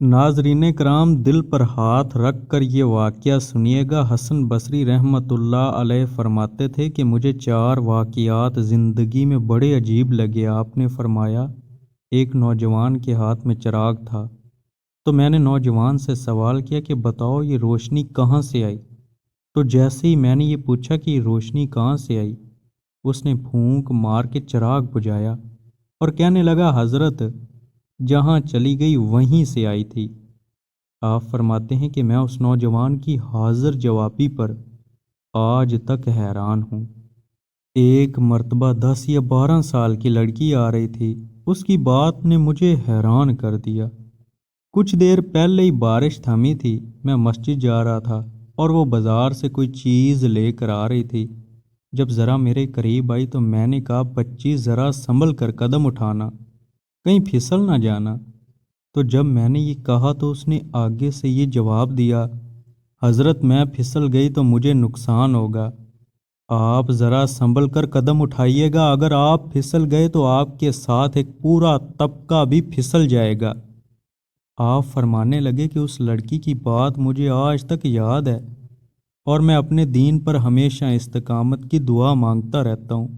ناظرین کرام، دل پر ہاتھ رکھ کر یہ واقعہ سنیے گا۔ حسن بصری رحمۃ اللہ علیہ فرماتے تھے کہ مجھے 4 واقعات زندگی میں بڑے عجیب لگے۔ آپ نے فرمایا، ایک نوجوان کے ہاتھ میں چراغ تھا، تو میں نے نوجوان سے سوال کیا کہ بتاؤ یہ روشنی کہاں سے آئی؟ تو جیسے ہی میں نے یہ پوچھا کہ یہ روشنی کہاں سے آئی، اس نے پھونک مار کے چراغ بجھایا اور کہنے لگا، حضرت جہاں چلی گئی وہیں سے آئی تھی۔ آپ فرماتے ہیں کہ میں اس نوجوان کی حاضر جوابی پر آج تک حیران ہوں۔ ایک مرتبہ 10 یا 12 سال کی لڑکی آ رہی تھی، اس کی بات نے مجھے حیران کر دیا۔ کچھ دیر پہلے ہی بارش تھمی تھی، میں مسجد جا رہا تھا اور وہ بازار سے کوئی چیز لے کر آ رہی تھی۔ جب ذرا میرے قریب آئی تو میں نے کہا، بچی ذرا سنبھل کر قدم اٹھانا، کہیں پھسل نہ جانا۔ تو جب میں نے یہ کہا تو اس نے آگے سے یہ جواب دیا، حضرت میں پھسل گئی تو مجھے نقصان ہوگا، آپ ذرا سنبھل کر قدم اٹھائیے گا، اگر آپ پھسل گئے تو آپ کے ساتھ ایک پورا طبقہ بھی پھسل جائے گا۔ آپ فرمانے لگے کہ اس لڑکی کی بات مجھے آج تک یاد ہے اور میں اپنے دین پر ہمیشہ استقامت کی دعا مانگتا رہتا ہوں۔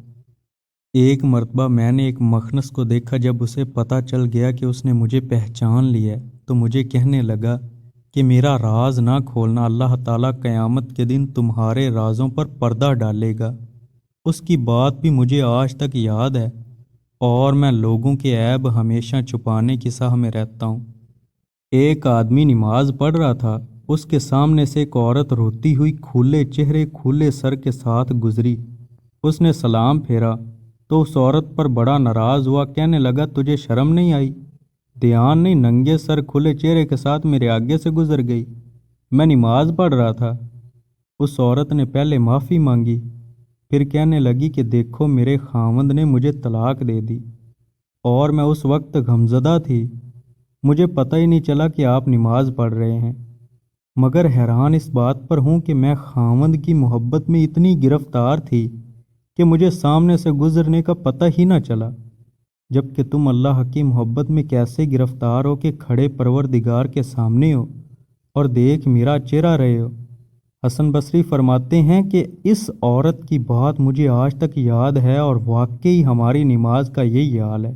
ایک مرتبہ میں نے ایک مخنث کو دیکھا، جب اسے پتہ چل گیا کہ اس نے مجھے پہچان لیا ہے تو مجھے کہنے لگا کہ میرا راز نہ کھولنا، اللہ تعالیٰ قیامت کے دن تمہارے رازوں پر پردہ ڈالے گا۔ اس کی بات بھی مجھے آج تک یاد ہے اور میں لوگوں کے عیب ہمیشہ چھپانے کی ساہ میں رہتا ہوں۔ ایک آدمی نماز پڑھ رہا تھا، اس کے سامنے سے ایک عورت روتی ہوئی کھلے چہرے کھلے سر کے ساتھ گزری۔ اس نے سلام پھیرا تو اس عورت پر بڑا ناراض ہوا، کہنے لگا، تجھے شرم نہیں آئی؟ دھیان نہیں، ننگے سر کھلے چہرے کے ساتھ میرے آگے سے گزر گئی، میں نماز پڑھ رہا تھا۔ اس عورت نے پہلے معافی مانگی، پھر کہنے لگی کہ دیکھو میرے خاوند نے مجھے طلاق دے دی اور میں اس وقت غمزدہ تھی، مجھے پتہ ہی نہیں چلا کہ آپ نماز پڑھ رہے ہیں، مگر حیران اس بات پر ہوں کہ میں خاوند کی محبت میں اتنی گرفتار تھی کہ مجھے سامنے سے گزرنے کا پتہ ہی نہ چلا، جبکہ تم اللہ کی محبت میں کیسے گرفتار ہو کہ کھڑے پروردگار کے سامنے ہو اور دیکھ میرا چہرہ رہے ہو۔ حسن بصری فرماتے ہیں کہ اس عورت کی بات مجھے آج تک یاد ہے اور واقعی ہماری نماز کا یہی حال ہے۔